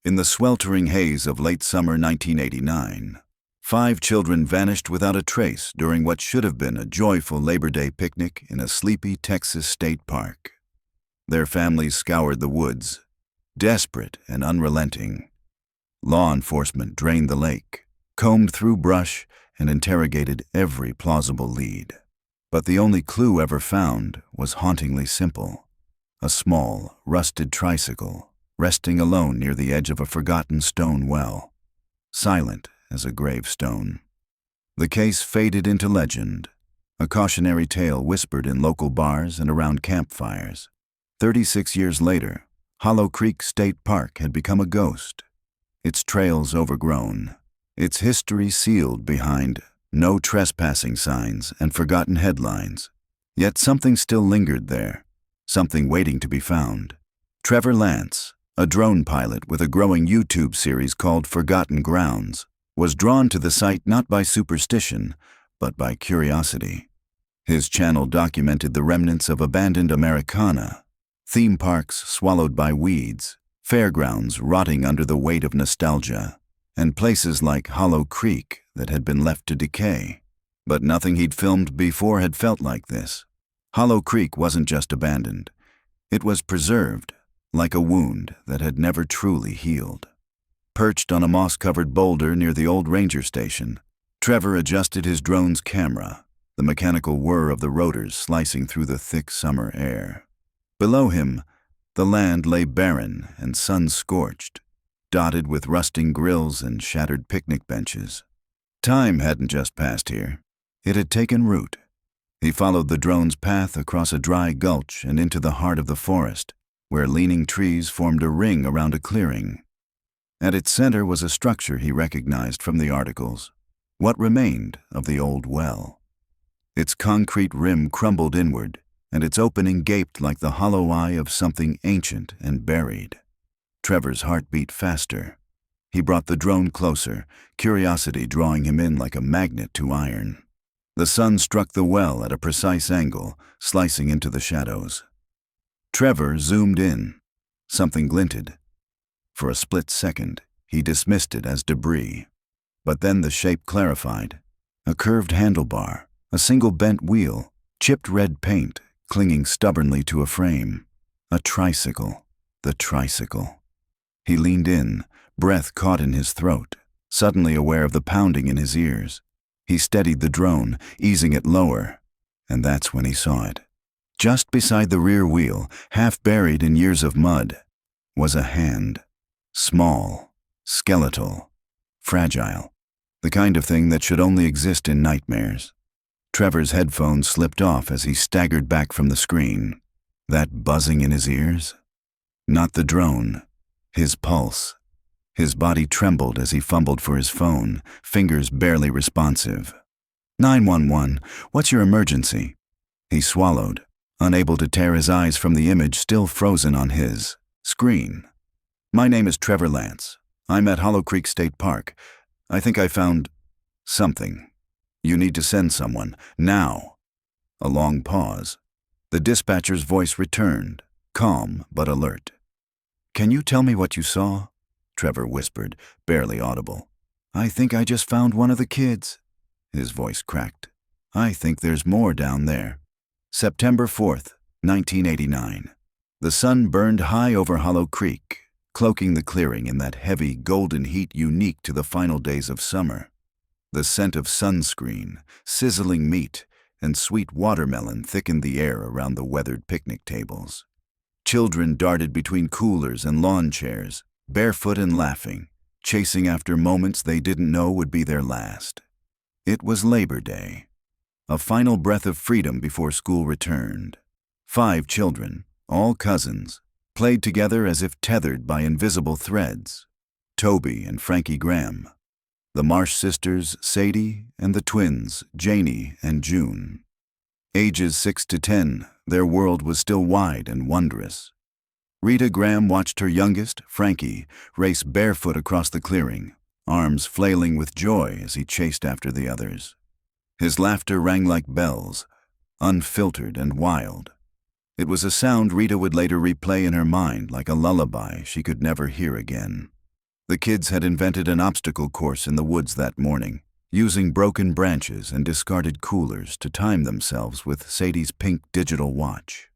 In the sweltering haze of late summer 1989, 5 children vanished without a trace during what should have been a joyful Labor Day picnic in a sleepy Texas state park. Their families scoured the woods, desperate and unrelenting. Law enforcement drained the lake, combed through brush, and interrogated every plausible lead. But the only clue ever found was hauntingly simple: a small, rusted tricycle resting alone near the edge of a forgotten stone well, silent as a gravestone. The case faded into legend, a cautionary tale whispered in local bars and around campfires. 36 years later, Hollow Creek State Park had become a ghost, its trails overgrown, its history sealed behind no trespassing signs and forgotten headlines. Yet something still lingered there, something waiting to be found. Trevor Lance, a drone pilot with a growing YouTube series called Forgotten Grounds, was drawn to the site not by superstition, but by curiosity. His channel documented the remnants of abandoned Americana, theme parks swallowed by weeds, fairgrounds rotting under the weight of nostalgia, and places like Hollow Creek that had been left to decay. But nothing he'd filmed before had felt like this. Hollow Creek wasn't just abandoned. It was preserved, like a wound that had never truly healed. Perched on a moss-covered boulder near the old ranger station, Trevor adjusted his drone's camera, the mechanical whir of the rotors slicing through the thick summer air. Below him, the land lay barren and sun-scorched, dotted with rusting grills and shattered picnic benches. Time hadn't just passed here. It had taken root. He followed the drone's path across a dry gulch and into the heart of the forest, where leaning trees formed a ring around a clearing. At its center was a structure he recognized from the articles, what remained of the old well. Its concrete rim crumbled inward, and its opening gaped like the hollow eye of something ancient and buried. Trevor's heart beat faster. He brought the drone closer, curiosity drawing him in like a magnet to iron. The sun struck the well at a precise angle, slicing into the shadows. Trevor zoomed in. Something glinted. For a split second, he dismissed it as debris. But then the shape clarified. A curved handlebar, a single bent wheel, chipped red paint clinging stubbornly to a frame. A tricycle. The tricycle. He leaned in, breath caught in his throat, suddenly aware of the pounding in his ears. He steadied the drone, easing it lower, and that's when he saw it. Just beside the rear wheel, half buried in years of mud, was a hand. Small, skeletal, fragile, the kind of thing that should only exist in nightmares. Trevor's headphones slipped off as he staggered back from the screen. That buzzing in his ears? Not the drone. His pulse. His body trembled as he fumbled for his phone, fingers barely responsive. 911, what's your emergency? He swallowed, unable to tear his eyes from the image still frozen on his screen. My name is Trevor Lance. I'm at Hollow Creek State Park. I think I found something. You need to send someone, now. A long pause. The dispatcher's voice returned, calm but alert. Can you tell me what you saw? Trevor whispered, barely audible. I think I just found one of the kids. His voice cracked. I think there's more down there. September 4th, 1989. The sun burned high over Hollow Creek, cloaking the clearing in that heavy golden heat unique to the final days of summer. The scent of sunscreen, sizzling meat, and sweet watermelon thickened the air around the weathered picnic tables. Children darted between coolers and lawn chairs, barefoot and laughing, chasing after moments they didn't know would be their last. It was Labor Day, a final breath of freedom before school returned. 5 children, all cousins, played together as if tethered by invisible threads. Toby and Frankie Graham, the Marsh sisters Sadie, and the twins Janie and June. Ages 6 to 10, their world was still wide and wondrous. Rita Graham watched her youngest, Frankie, race barefoot across the clearing, arms flailing with joy as he chased after the others. His laughter rang like bells, unfiltered and wild. It was a sound Rita would later replay in her mind like a lullaby she could never hear again. The kids had invented an obstacle course in the woods that morning, using broken branches and discarded coolers to time themselves with Sadie's pink digital watch.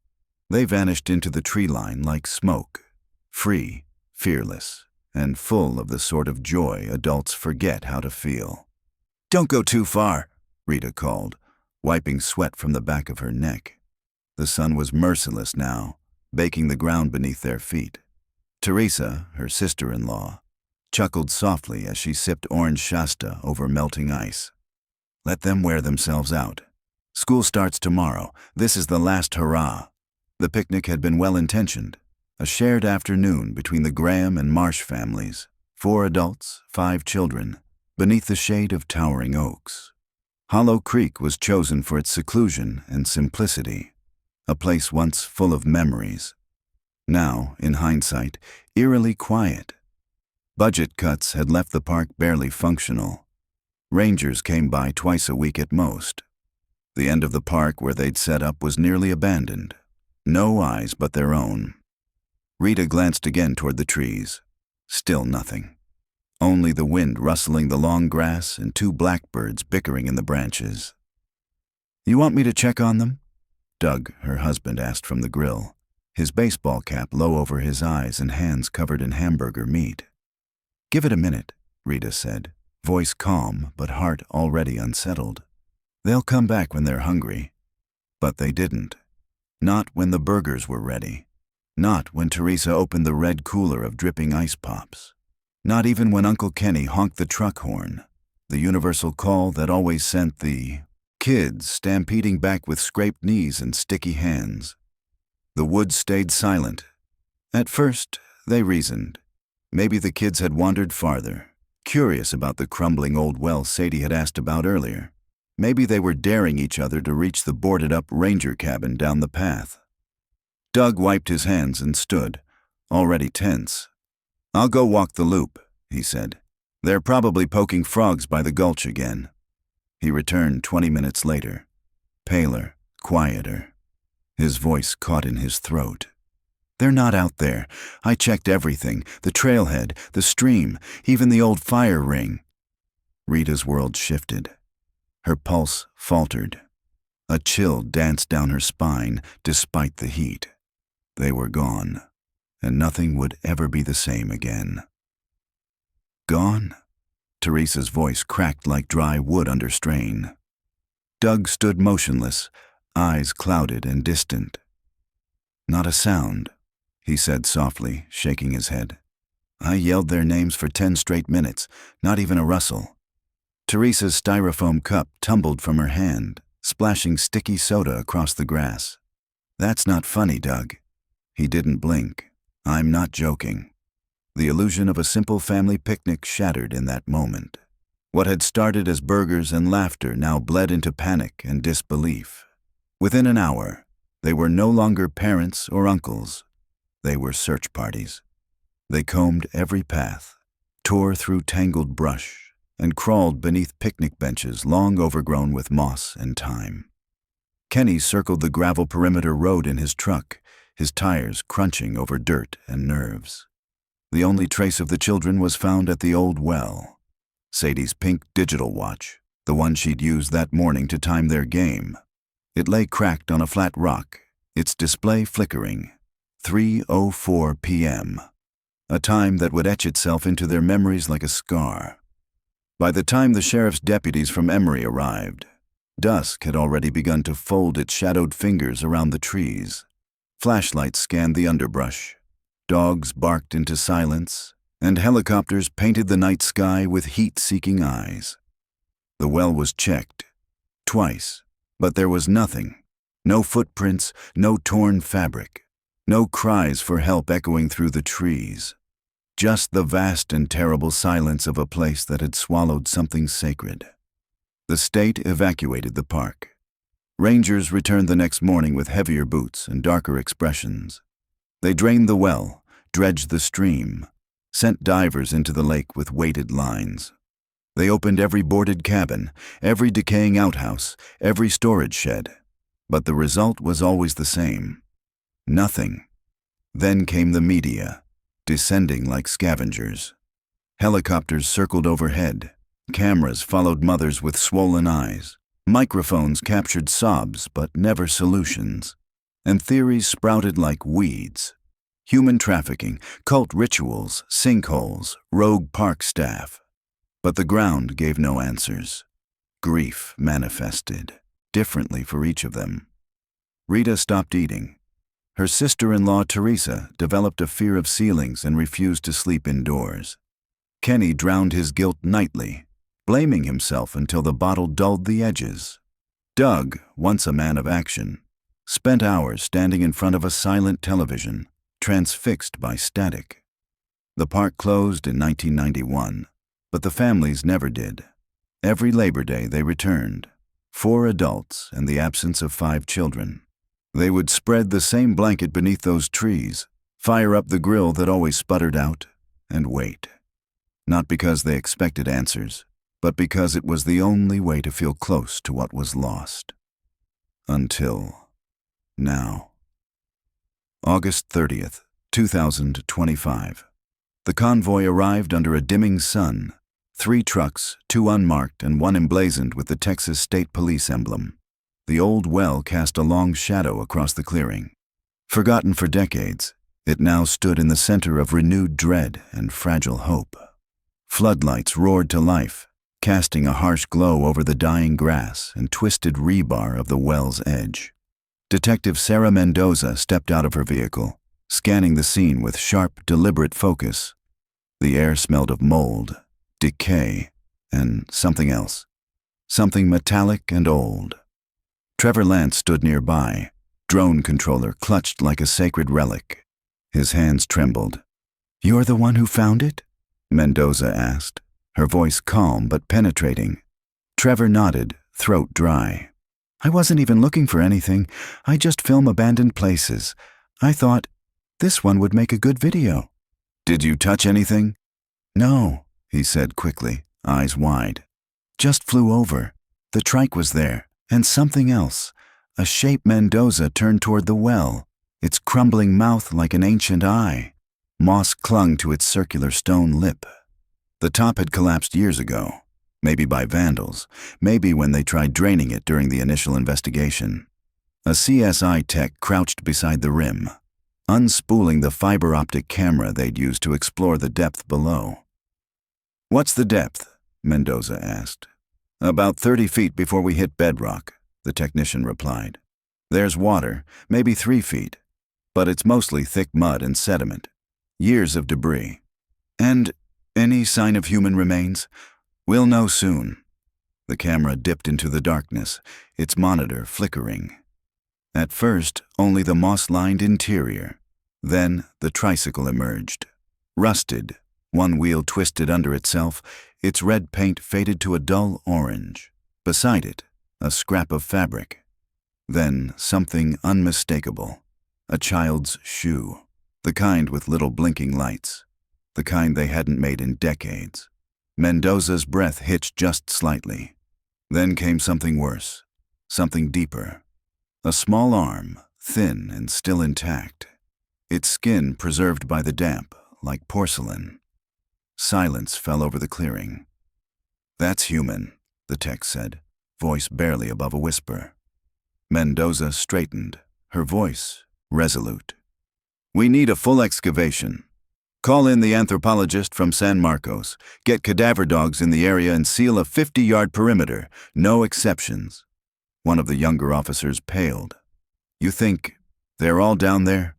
They vanished into the tree line like smoke, free, fearless, and full of the sort of joy adults forget how to feel. "Don't go too far," Rita called, wiping sweat from the back of her neck. The sun was merciless now, baking the ground beneath their feet. Teresa, her sister-in-law, chuckled softly as she sipped orange Shasta over melting ice. "Let them wear themselves out. School starts tomorrow. This is the last hurrah." The picnic had been well-intentioned, a shared afternoon between the Graham and Marsh families, 4 adults, 5 children, beneath the shade of towering oaks. Hollow Creek was chosen for its seclusion and simplicity, a place once full of memories. Now, in hindsight, eerily quiet. Budget cuts had left the park barely functional. Rangers came by twice a week at most. The end of the park where they'd set up was nearly abandoned. No eyes but their own. Rita glanced again toward the trees. Still nothing. Only the wind rustling the long grass and 2 blackbirds bickering in the branches. "You want me to check on them?" Doug, her husband, asked from the grill, his baseball cap low over his eyes and hands covered in hamburger meat. "Give it a minute," Rita said, voice calm but heart already unsettled. "They'll come back when they're hungry." But they didn't. Not when the burgers were ready. Not when Teresa opened the red cooler of dripping ice pops. Not even when Uncle Kenny honked the truck horn, the universal call that always sent the kids stampeding back with scraped knees and sticky hands. The woods stayed silent. At first, they reasoned. Maybe the kids had wandered farther, curious about the crumbling old well Sadie had asked about earlier. Maybe they were daring each other to reach the boarded-up ranger cabin down the path. Doug wiped his hands and stood, already tense. "I'll go walk the loop," he said. "They're probably poking frogs by the gulch again." He returned 20 minutes later, paler, quieter. His voice caught in his throat. "They're not out there. I checked everything, the trailhead, the stream, even the old fire ring." Rita's world shifted. Her pulse faltered. A chill danced down her spine despite the heat. They were gone, and nothing would ever be the same again. "Gone?" Teresa's voice cracked like dry wood under strain. Doug stood motionless, eyes clouded and distant. "Not a sound," he said softly, shaking his head. "I yelled their names for 10 straight minutes, not even a rustle." Teresa's styrofoam cup tumbled from her hand, splashing sticky soda across the grass. "That's not funny, Doug." He didn't blink. "I'm not joking." The illusion of a simple family picnic shattered in that moment. What had started as burgers and laughter now bled into panic and disbelief. Within an hour, they were no longer parents or uncles. They were search parties. They combed every path, tore through tangled brush, and crawled beneath picnic benches long overgrown with moss and thyme. Kenny circled the gravel perimeter road in his truck, his tires crunching over dirt and nerves. The only trace of the children was found at the old well. Sadie's pink digital watch, the one she'd used that morning to time their game. It lay cracked on a flat rock, its display flickering. 3:04 p.m. A time that would etch itself into their memories like a scar. By the time the sheriff's deputies from Emory arrived, dusk had already begun to fold its shadowed fingers around the trees. Flashlights scanned the underbrush. Dogs barked into silence, and helicopters painted the night sky with heat-seeking eyes. The well was checked, twice, but there was nothing. No footprints, no torn fabric, no cries for help echoing through the trees. Just the vast and terrible silence of a place that had swallowed something sacred. The state evacuated the park. Rangers returned the next morning with heavier boots and darker expressions. They drained the well, dredged the stream, sent divers into the lake with weighted lines. They opened every boarded cabin, every decaying outhouse, every storage shed. But the result was always the same. Nothing. Then came the media, descending like scavengers. Helicopters circled overhead. Cameras followed mothers with swollen eyes. Microphones captured sobs, but never solutions. And theories sprouted like weeds. Human trafficking, cult rituals, sinkholes, rogue park staff. But the ground gave no answers. Grief manifested, differently for each of them. Rita stopped eating. Her sister-in-law, Teresa, developed a fear of ceilings and refused to sleep indoors. Kenny drowned his guilt nightly, blaming himself until the bottle dulled the edges. Doug, once a man of action, spent hours standing in front of a silent television, transfixed by static. The park closed in 1991, but the families never did. Every Labor Day they returned, 4 adults and the absence of 5 children. They would spread the same blanket beneath those trees, fire up the grill that always sputtered out, and wait. Not because they expected answers, but because it was the only way to feel close to what was lost. Until now. August 30th, 2025. The convoy arrived under a dimming sun. 3 trucks, 2 unmarked and 1 emblazoned with the Texas State Police emblem. The old well cast a long shadow across the clearing. Forgotten for decades, it now stood in the center of renewed dread and fragile hope. Floodlights roared to life, casting a harsh glow over the dying grass and twisted rebar of the well's edge. Detective Sarah Mendoza stepped out of her vehicle, scanning the scene with sharp, deliberate focus. The air smelled of mold, decay, and something else. Something metallic and old. Trevor Lance stood nearby, drone controller clutched like a sacred relic. His hands trembled. "You're the one who found it?" Mendoza asked, her voice calm but penetrating. Trevor nodded, throat dry. "I wasn't even looking for anything. I just film abandoned places. I thought, this one would make a good video." "Did you touch anything?" "No," he said quickly, eyes wide. "Just flew over. The trike was there, and something else. A shape." Mendoza turned toward the well, its crumbling mouth like an ancient eye. Moss clung to its circular stone lip. The top had collapsed years ago, maybe by vandals, maybe when they tried draining it during the initial investigation. A CSI tech crouched beside the rim, unspooling the fiber optic camera they'd used to explore the depth below. "What's the depth?" Mendoza asked. "About 30 feet before we hit bedrock," the technician replied. "There's water, maybe 3 feet, but it's mostly thick mud and sediment. Years of debris. And any sign of human remains? We'll know soon." The camera dipped into the darkness, its monitor flickering. At first, only the moss-lined interior. Then the tricycle emerged. Rusted, one wheel twisted under itself, its red paint faded to a dull orange. Beside it, a scrap of fabric. Then something unmistakable. A child's shoe. The kind with little blinking lights. The kind they hadn't made in decades. Mendoza's breath hitched just slightly. Then came something worse. Something deeper. A small arm, thin and still intact. Its skin preserved by the damp, like porcelain. Silence fell over the clearing. "That's human," the tech said, voice barely above a whisper. Mendoza straightened, her voice resolute. "We need a full excavation. Call in the anthropologist from San Marcos, get cadaver dogs in the area and seal a 50-yard perimeter, no exceptions." One of the younger officers paled. "You think they're all down there?"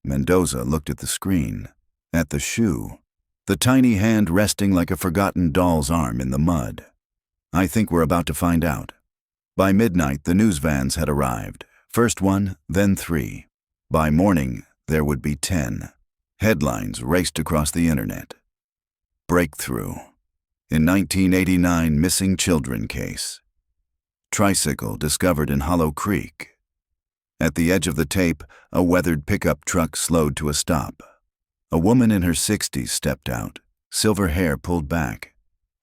Mendoza looked at the screen, at the shoe, the tiny hand resting like a forgotten doll's arm in the mud. "I think we're about to find out." By midnight, the news vans had arrived. First 1, then 3. By morning, there would be 10. Headlines raced across the internet. Breakthrough. In 1989 missing children case. Tricycle discovered in Hollow Creek. At the edge of the tape, a weathered pickup truck slowed to a stop. A woman in her 60s stepped out, silver hair pulled back,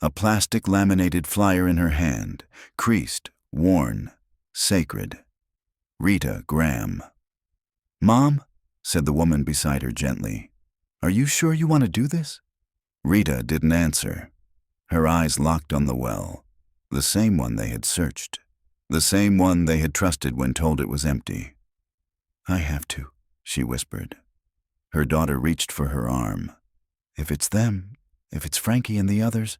a plastic laminated flyer in her hand, creased, worn, sacred. Rita Graham. "Mom," said the woman beside her gently, "are you sure you want to do this?" Rita didn't answer. Her eyes locked on the well, the same one they had searched, the same one they had trusted when told it was empty. "I have to," she whispered. Her daughter reached for her arm. "If it's them, if it's Frankie and the others,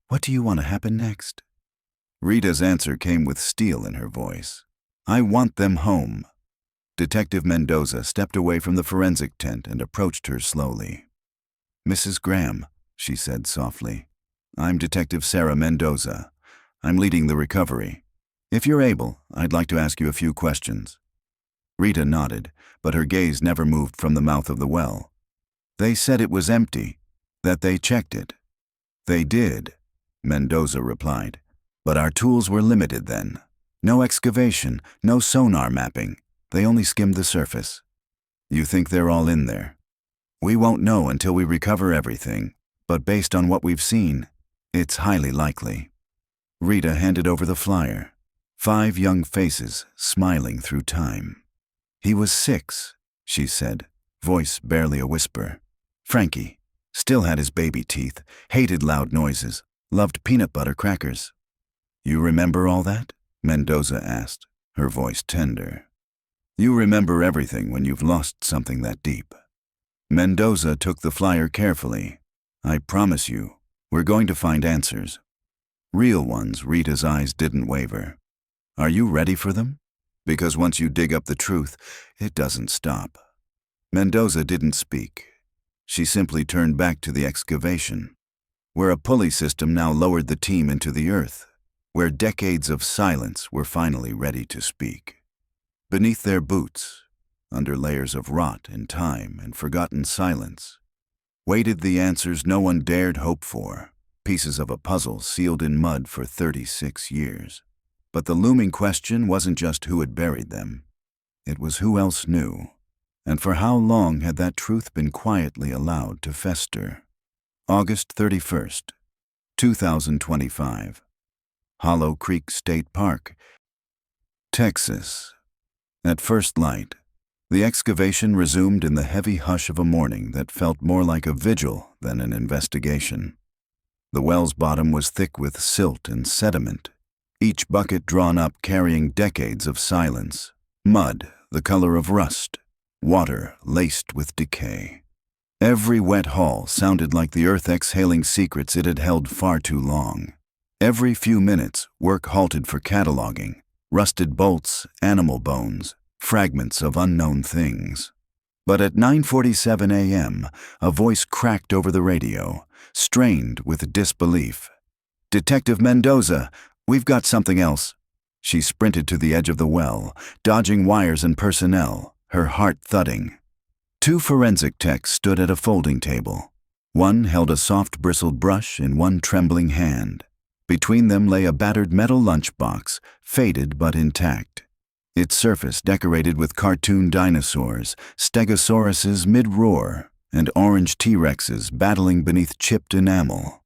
what do you want to happen next?" Rita's answer came with steel in her voice. "I want them home." Detective Mendoza stepped away from the forensic tent and approached her slowly. "Mrs. Graham," she said softly, "I'm Detective Sarah Mendoza. I'm leading the recovery. If you're able, I'd like to ask you a few questions." Rita nodded, but her gaze never moved from the mouth of the well. "They said it was empty, that they checked it." "They did," Mendoza replied, "but our tools were limited then. No excavation, no sonar mapping. They only skimmed the surface." "You think they're all in there?" "We won't know until we recover everything, but based on what we've seen, it's highly likely." Rita handed over the flyer. 5 young faces smiling through time. "He was 6, she said, voice barely a whisper. "Frankie still had his baby teeth, hated loud noises, loved peanut butter crackers." "You remember all that?" Mendoza asked, her voice tender. "You remember everything when you've lost something that deep." Mendoza took the flyer carefully. "I promise you, we're going to find answers. Real ones." Rita's eyes didn't waver. "Are you ready for them? Because once you dig up the truth, it doesn't stop." Mendoza didn't speak. She simply turned back to the excavation, where a pulley system now lowered the team into the earth, where decades of silence were finally ready to speak. Beneath their boots, under layers of rot and time and forgotten silence, waited the answers no one dared hope for, pieces of a puzzle sealed in mud for 36 years. But the looming question wasn't just who had buried them. It was who else knew, and for how long had that truth been quietly allowed to fester. August 31st, 2025. Hollow Creek State Park, Texas. At first light, the excavation resumed in the heavy hush of a morning that felt more like a vigil than an investigation. The well's bottom was thick with silt and sediment, each bucket drawn up carrying decades of silence, mud the color of rust, water laced with decay. Every wet haul sounded like the earth exhaling secrets it had held far too long. Every few minutes, work halted for cataloging, rusted bolts, animal bones, fragments of unknown things. But at 9:47 a.m., a voice cracked over the radio, strained with disbelief. "Detective Mendoza, we've got something else." She sprinted to the edge of the well, dodging wires and personnel, her heart thudding. 2 forensic techs stood at a folding table. One held a soft bristled brush in one trembling hand. Between them lay a battered metal lunchbox, faded but intact. Its surface decorated with cartoon dinosaurs, stegosauruses mid-roar, and orange T-Rexes battling beneath chipped enamel.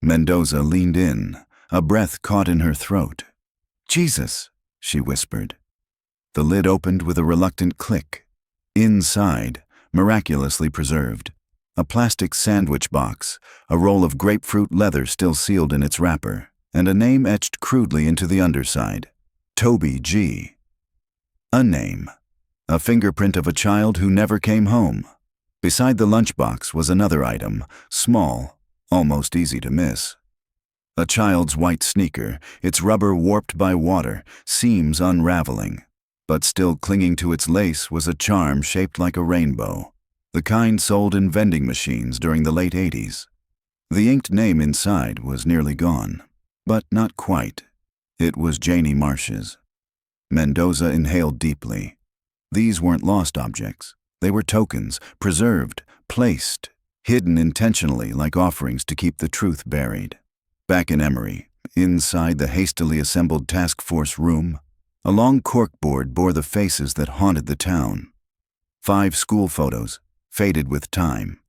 Mendoza leaned in, a breath caught in her throat. "Jesus," she whispered. The lid opened with a reluctant click. Inside, miraculously preserved, a plastic sandwich box, a roll of grapefruit leather still sealed in its wrapper, and a name etched crudely into the underside. Toby G. A name. A fingerprint of a child who never came home. Beside the lunchbox was another item, small, almost easy to miss. A child's white sneaker, its rubber warped by water, seams unraveling. But still clinging to its lace was a charm shaped like a rainbow, the kind sold in vending machines during the late 80s. The inked name inside was nearly gone, but not quite. It was Sadie Marsh's. Mendoza inhaled deeply. These weren't lost objects. They were tokens, preserved, placed, hidden intentionally like offerings to keep the truth buried. Back in Emory, inside the hastily assembled task force room, a long corkboard bore the faces that haunted the town. 5 school photos, faded with time.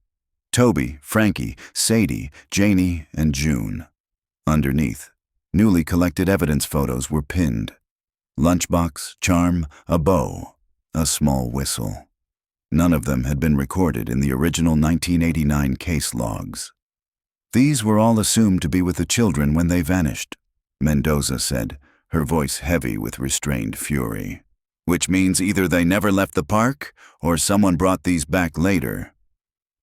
Toby, Frankie, Sadie, Janie, and June. Underneath, newly collected evidence photos were pinned. Lunchbox, charm, a bow, a small whistle. None of them had been recorded in the original 1989 case logs. These were all assumed to be with the children when they vanished, Mendoza said, her voice heavy with restrained fury. Which means either they never left the park, or someone brought these back later.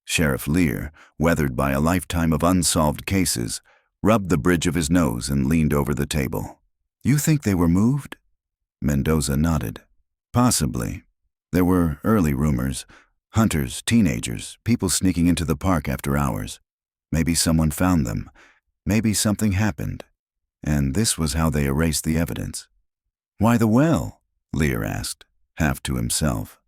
Sheriff Lear, weathered by a lifetime of unsolved cases, rubbed the bridge of his nose and leaned over the table. You think they were moved? Mendoza nodded. Possibly. There were early rumors. Hunters, teenagers, people sneaking into the park after hours. Maybe someone found them. Maybe something happened. And this was how they erased the evidence. Why the well? Lear asked, half to himself.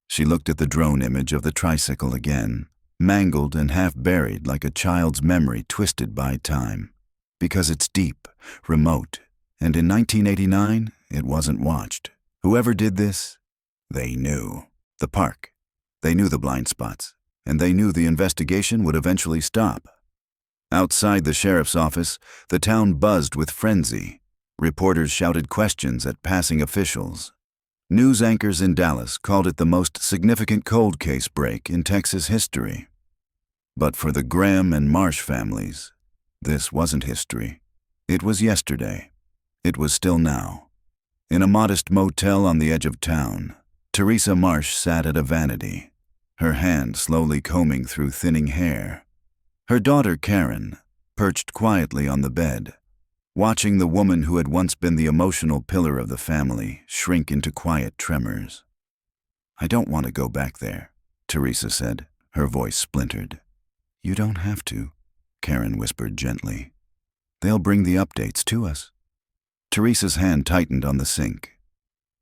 She looked at the drone image of the tricycle again, mangled and half buried like a child's memory twisted by time. Because it's deep, remote, and in 1989, it wasn't watched. Whoever did this, they knew. The park. They knew the blind spots, and they knew the investigation would eventually stop. Outside the sheriff's office, the town buzzed with frenzy. Reporters shouted questions at passing officials. News anchors in Dallas called it the most significant cold case break in Texas history. But for the Graham and Marsh families, this wasn't history. It was yesterday. It was still now. In a modest motel on the edge of town, Teresa Marsh sat at a vanity, her hand slowly combing through thinning hair. Her daughter Karen perched quietly on the bed, watching the woman who had once been the emotional pillar of the family shrink into quiet tremors. I don't want to go back there, Teresa said, her voice splintered. You don't have to, Karen whispered gently. They'll bring the updates to us. Teresa's hand tightened on the sink.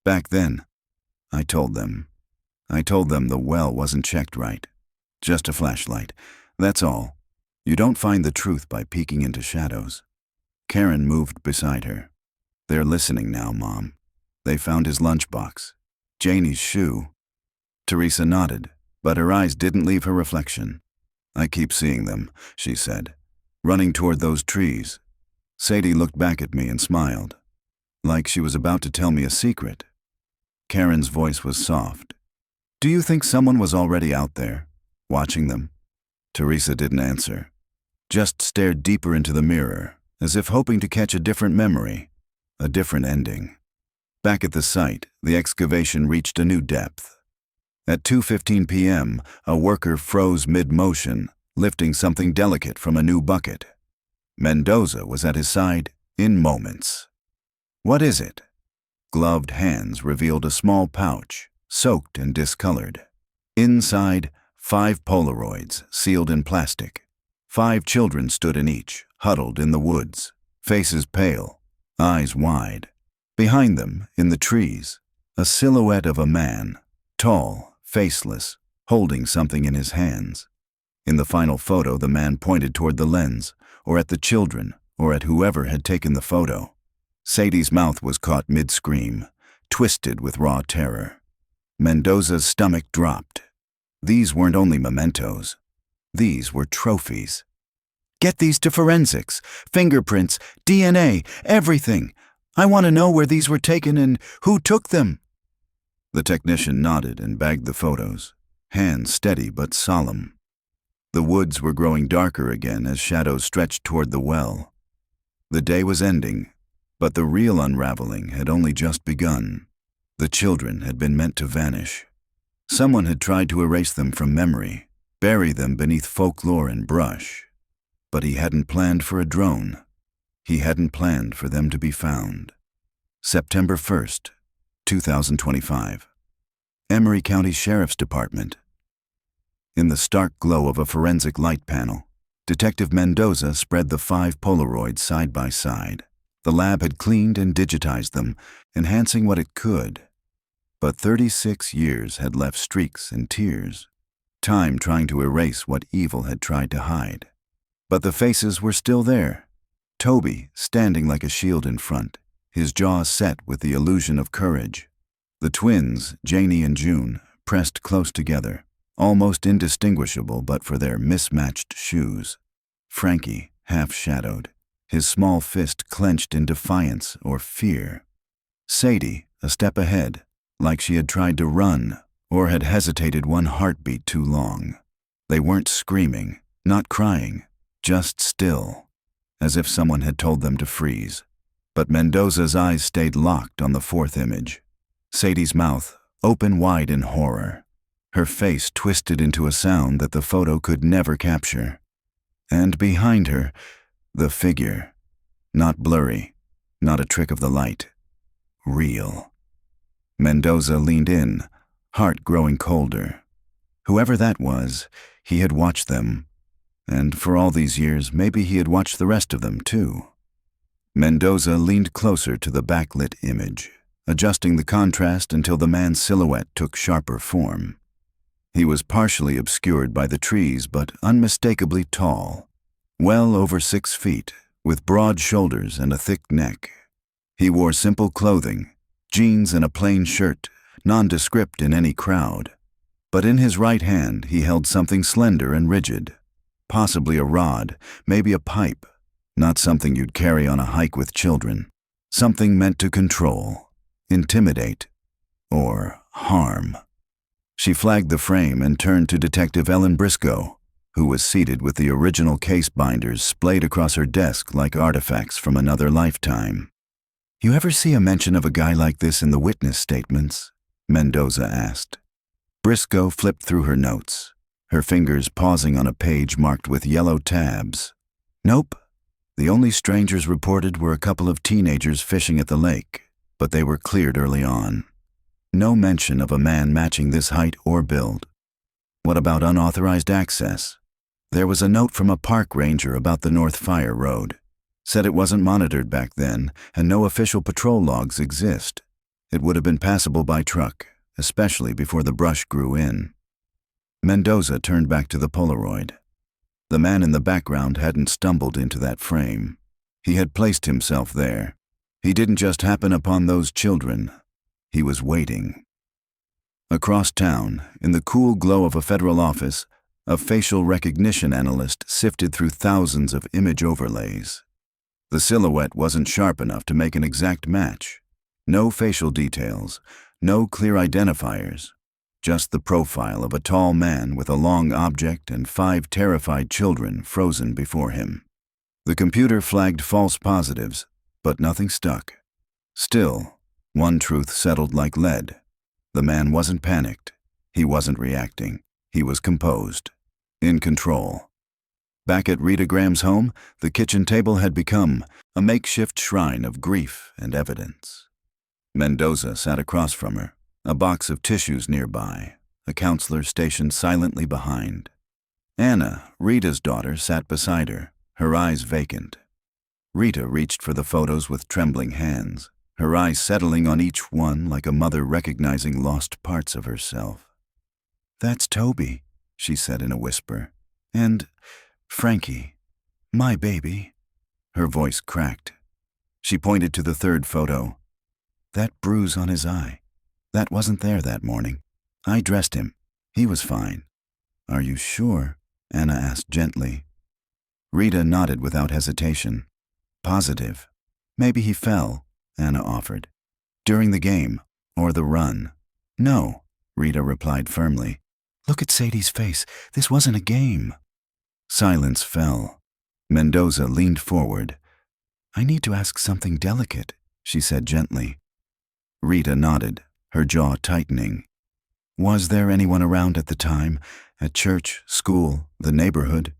Back then, I told them the well wasn't checked right. Just a flashlight, that's all. You don't find the truth by peeking into shadows. Karen moved beside her. They're listening now, Mom. They found his lunchbox. Janie's shoe. Teresa nodded, but her eyes didn't leave her reflection. I keep seeing them, she said, running toward those trees. Sadie looked back at me and smiled, like she was about to tell me a secret. Karen's voice was soft. Do you think someone was already out there, watching them? Teresa didn't answer, just stared deeper into the mirror, as if hoping to catch a different memory, a different ending. Back at the site, the excavation reached a new depth. At 2:15 p.m., a worker froze mid-motion, lifting something delicate from a new bucket. Mendoza was at his side in moments. What is it? Gloved hands revealed a small pouch, soaked and discolored. Inside, 5 Polaroids, sealed in plastic. 5 children stood in each, huddled in the woods, faces pale, eyes wide. Behind them, in the trees, a silhouette of a man, tall, faceless, holding something in his hands. In the final photo, the man pointed toward the lens, or at the children, or at whoever had taken the photo. Sadie's mouth was caught mid-scream, twisted with raw terror. Mendoza's stomach dropped. These weren't only mementos. These were trophies. Get these to forensics. Fingerprints, DNA, everything. I want to know where these were taken and who took them. The technician nodded and bagged the photos, hands steady but solemn. The woods were growing darker again as shadows stretched toward the well. The day was ending, but the real unraveling had only just begun. The children had been meant to vanish. Someone had tried to erase them from memory, bury them beneath folklore and brush. But he hadn't planned for a drone. He hadn't planned for them to be found. September 1st, 2025. Emery County Sheriff's Department. In the stark glow of a forensic light panel, Detective Mendoza spread the 5 Polaroids side by side. The lab had cleaned and digitized them, enhancing what it could. But 36 years had left streaks and tears, time trying to erase what evil had tried to hide. But the faces were still there. Toby, standing like a shield in front, his jaw set with the illusion of courage. The twins, Janie and June, pressed close together, almost indistinguishable but for their mismatched shoes. Frankie, half-shadowed, his small fist clenched in defiance or fear. Sadie, a step ahead, like she had tried to run or had hesitated one heartbeat too long. They weren't screaming, not crying. just still, as if someone had told them to freeze. But Mendoza's eyes stayed locked on the fourth image. Sadie's mouth open wide in horror, her face twisted into a sound that the photo could never capture. And behind her, the figure, not blurry, not a trick of the light, real. Mendoza leaned in, heart growing colder. Whoever that was, he had watched them, and for all these years, maybe he had watched the rest of them too. Mendoza leaned closer to the backlit image, adjusting the contrast until the man's silhouette took sharper form. He was partially obscured by the trees, but unmistakably tall, well over 6 feet, with broad shoulders and a thick neck. He wore simple clothing, jeans and a plain shirt, nondescript in any crowd. But in his right hand he held something slender and rigid, possibly a rod, maybe a pipe, not something you'd carry on a hike with children, something meant to control, intimidate, or harm. She flagged the frame and turned to Detective Ellen Briscoe, who was seated with the original case binders splayed across her desk like artifacts from another lifetime. "You ever see a mention of a guy like this in the witness statements?" Mendoza asked. Briscoe flipped through her notes, her fingers pausing on a page marked with yellow tabs. "Nope. The only strangers reported were a couple of teenagers fishing at the lake, but they were cleared early on. No mention of a man matching this height or build." "What about unauthorized access?" "There was a note from a park ranger about the North Fire Road. Said it wasn't monitored back then, and no official patrol logs exist. It would have been passable by truck, especially before the brush grew in." Mendoza turned back to the Polaroid. The man in the background hadn't stumbled into that frame. He had placed himself there. He didn't just happen upon those children. He was waiting. Across town, in the cool glow of a federal office, a facial recognition analyst sifted through thousands of image overlays. The silhouette wasn't sharp enough to make an exact match. No facial details, no clear identifiers, just the profile of a tall man with a long object and 5 terrified children frozen before him. The computer flagged false positives, but nothing stuck. Still, one truth settled like lead. The man wasn't panicked. He wasn't reacting. He was composed, in control. Back at Rita Graham's home, the kitchen table had become a makeshift shrine of grief and evidence. Mendoza sat across from her, a box of tissues nearby, a counselor stationed silently behind. Anna, Rita's daughter, sat beside her, her eyes vacant. Rita reached for the photos with trembling hands, her eyes settling on each one like a mother recognizing lost parts of herself. "That's Toby," she said in a whisper. "And Frankie, my baby." Her voice cracked. She pointed to the third photo. "That bruise on his eye. That wasn't there that morning. I dressed him. He was fine." "Are you sure?" Anna asked gently. Rita nodded without hesitation. "Positive. Maybe he fell," Anna offered. "During the game, or the run." "No," Rita replied firmly. "Look at Sadie's face. This wasn't a game." Silence fell. Mendoza leaned forward. "I need to ask something delicate," she said gently. Rita nodded, her jaw tightening. "Was there anyone around at the time? At church, school, the neighborhood?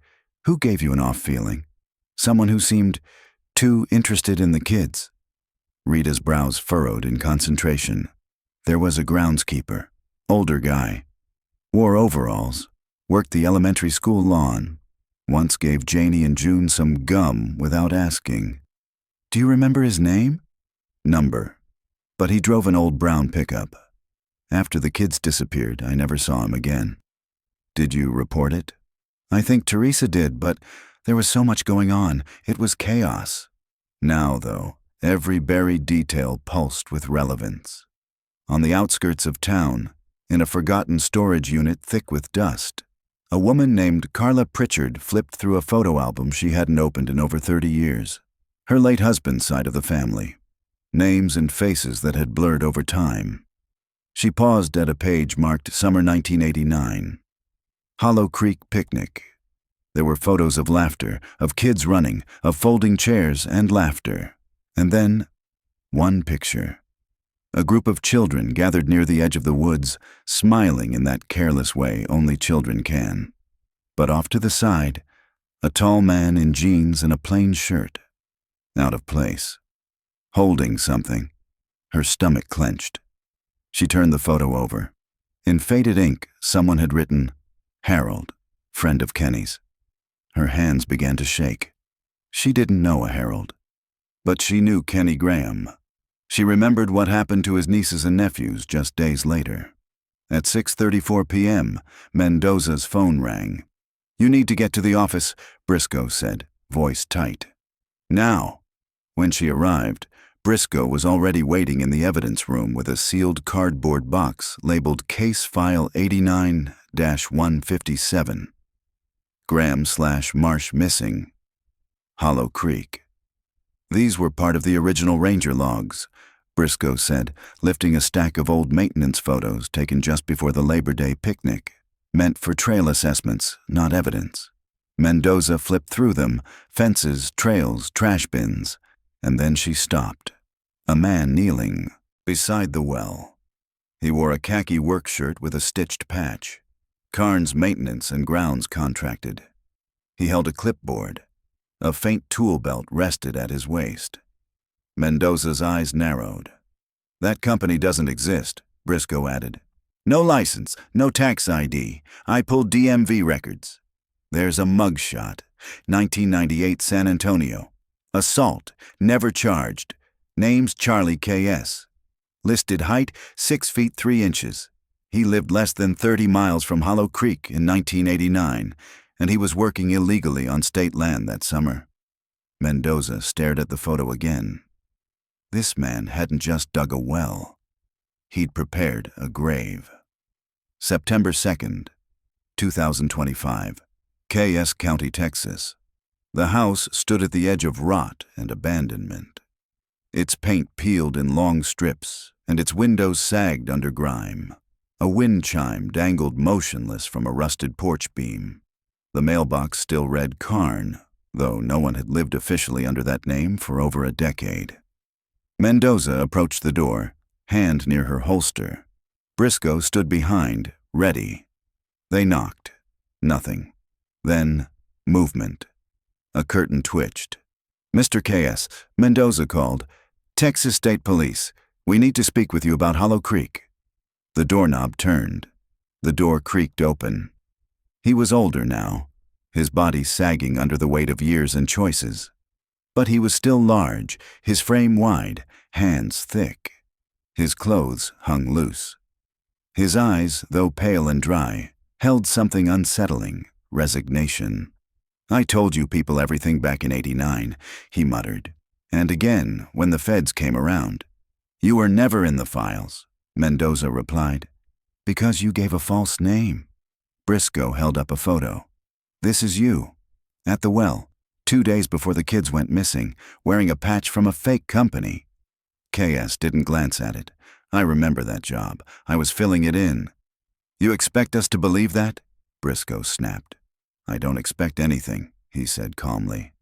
Who gave you an off feeling? Someone who seemed too interested in the kids?" Rita's brows furrowed in concentration. "There was a groundskeeper, older guy. Wore overalls, worked the elementary school lawn. Once gave Janie and June some gum without asking. Do you remember his name?" "Number. But he drove an old brown pickup. After the kids disappeared, I never saw him again." "Did you report it?" "I think Teresa did, but there was so much going on. It was chaos." Now, though, every buried detail pulsed with relevance. On the outskirts of town, in a forgotten storage unit thick with dust, a woman named Carla Pritchard flipped through a photo album she hadn't opened in over 30 years. Her late husband's side of the family. Names and faces that had blurred over time. She paused at a page marked Summer 1989. Hollow Creek Picnic. There were photos of laughter, of kids running, of folding chairs and laughter. And then, one picture. A group of children gathered near the edge of the woods, smiling in that careless way only children can. But off to the side, a tall man in jeans and a plain shirt. Out of place. Holding something. Her stomach clenched. She turned the photo over. In faded ink, someone had written, "Harold, friend of Kenny's." Her hands began to shake. She didn't know a Harold. But she knew Kenny Graham. She remembered what happened to his nieces and nephews just days later. At 6:34 p.m., Mendoza's phone rang. "You need to get to the office," Briscoe said, voice tight. Now. When she arrived, Briscoe was already waiting in the evidence room with a sealed cardboard box labeled Case File 89-157. Graham/Marsh missing. Hollow Creek. These were part of the original ranger logs, Briscoe said, lifting a stack of old maintenance photos taken just before the Labor Day picnic, meant for trail assessments, not evidence. Mendoza flipped through them, fences, trails, trash bins, and then she stopped. A man kneeling beside the well. He wore a khaki work shirt with a stitched patch. Carnes Maintenance and Grounds contracted. He held a clipboard. A faint tool belt rested at his waist. Mendoza's eyes narrowed. "That company doesn't exist," Briscoe added. "No license, no tax ID. I pulled DMV records. There's a mugshot. 1998 San Antonio. Assault, never charged. Name's Charlie K.S. Listed height, 6 feet 3 inches. He lived less than 30 miles from Hollow Creek in 1989, and he was working illegally on state land that summer." Mendoza stared at the photo again. This man hadn't just dug a well. He'd prepared a grave. September 2nd, 2025, K.S. County, Texas. The house stood at the edge of rot and abandonment. Its paint peeled in long strips, and its windows sagged under grime. A wind chime dangled motionless from a rusted porch beam. The mailbox still read Carn, though no one had lived officially under that name for over a decade. Mendoza approached the door, hand near her holster. Briscoe stood behind, ready. They knocked. Nothing. Then, movement. A curtain twitched. "Mr. K.S., Mendoza called. Texas State Police. We need to speak with you about Hollow Creek." The doorknob turned. The door creaked open. He was older now, his body sagging under the weight of years and choices. But he was still large, his frame wide, hands thick. His clothes hung loose. His eyes, though pale and dry, held something unsettling, resignation. "I told you people everything back in '89, he muttered. "And again, when the feds came around." "You were never in the files," Mendoza replied. "Because you gave a false name." Briscoe held up a photo. "This is you. At the well, 2 days before the kids went missing, wearing a patch from a fake company." K.S. didn't glance at it. "I remember that job. I was filling it in." "You expect us to believe that?" Briscoe snapped. "I don't expect anything," he said calmly.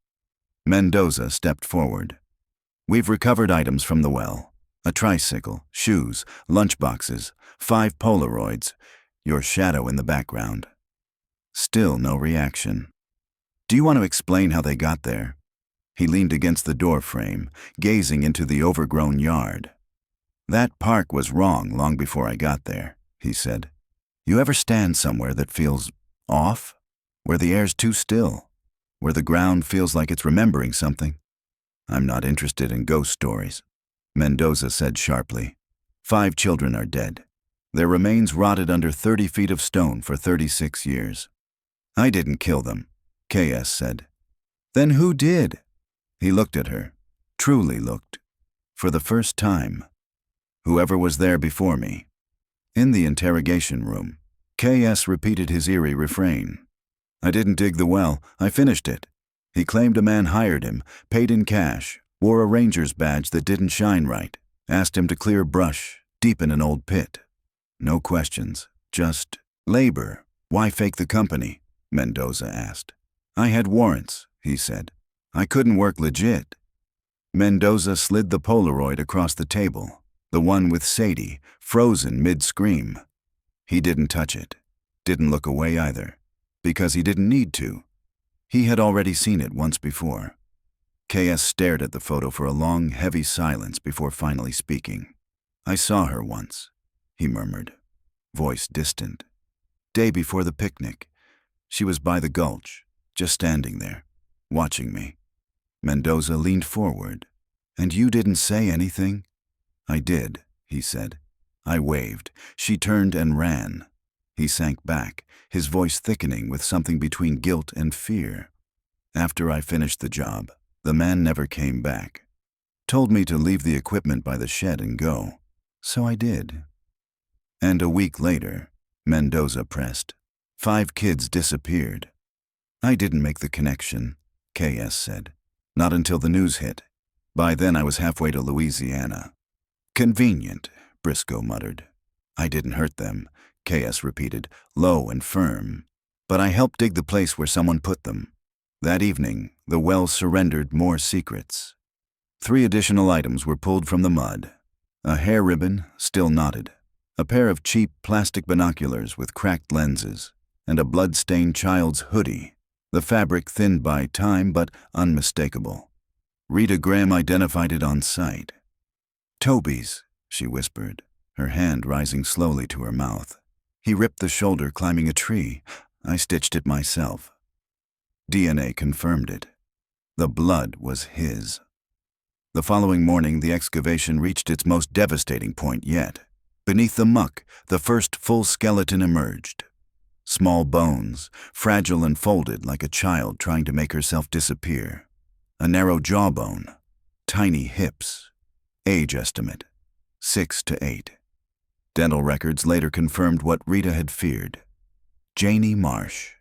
Mendoza stepped forward. "We've recovered items from the well. A tricycle, shoes, lunchboxes, 5 Polaroids, your shadow in the background." Still no reaction. "Do you want to explain how they got there?" He leaned against the door frame, gazing into the overgrown yard. "That park was wrong long before I got there," he said. "You ever stand somewhere that feels off? Where the air's too still? Where the ground feels like it's remembering something?" "I'm not interested in ghost stories," Mendoza said sharply. 5 children are dead. Their remains rotted under 30 feet of stone for 36 years. "I didn't kill them," K.S. said. "Then who did?" He looked at her, truly looked, for the first time. "Whoever was there before me." In the interrogation room, K.S. repeated his eerie refrain. "I didn't dig the well, I finished it." He claimed a man hired him, paid in cash, wore a ranger's badge that didn't shine right, asked him to clear brush, deepen an old pit. No questions, just labor. "Why fake the company?" Mendoza asked. I had warrants, he said. I couldn't work legit. Mendoza slid the Polaroid across the table, the one with Sadie, frozen mid-scream. He didn't touch it, didn't look away either, because he didn't need to. He had already seen it once before. KS stared at the photo for a long, heavy silence before finally speaking. I saw her once, he murmured, voice distant. Day before the picnic. She was by the gulch, just standing there, watching me. Mendoza leaned forward. And you didn't say anything? I did, he said. I waved. She turned and ran. He sank back, his voice thickening with something between guilt and fear. After I finished the job, the man never came back. Told me to leave the equipment by the shed and go. So I did. And a week later, Mendoza pressed. 5 kids disappeared. I didn't make the connection, KS said. Not until the news hit. By then I was halfway to Louisiana. Convenient, Briscoe muttered. I didn't hurt them, KS repeated, low and firm. But I helped dig the place where someone put them. That evening, the well surrendered more secrets. 3 additional items were pulled from the mud. A hair ribbon, still knotted. A pair of cheap plastic binoculars with cracked lenses. And a blood-stained child's hoodie. The fabric thinned by time but unmistakable. Rita Graham identified it on sight. Toby's, she whispered, her hand rising slowly to her mouth. He ripped the shoulder climbing a tree. I stitched it myself. DNA confirmed it. The blood was his. The following morning, the excavation reached its most devastating point yet. Beneath the muck, the first full skeleton emerged. Small bones, fragile and folded like a child trying to make herself disappear. A narrow jawbone, tiny hips. Age estimate, 6 to 8. Dental records later confirmed what Rita had feared. Sadie Marsh.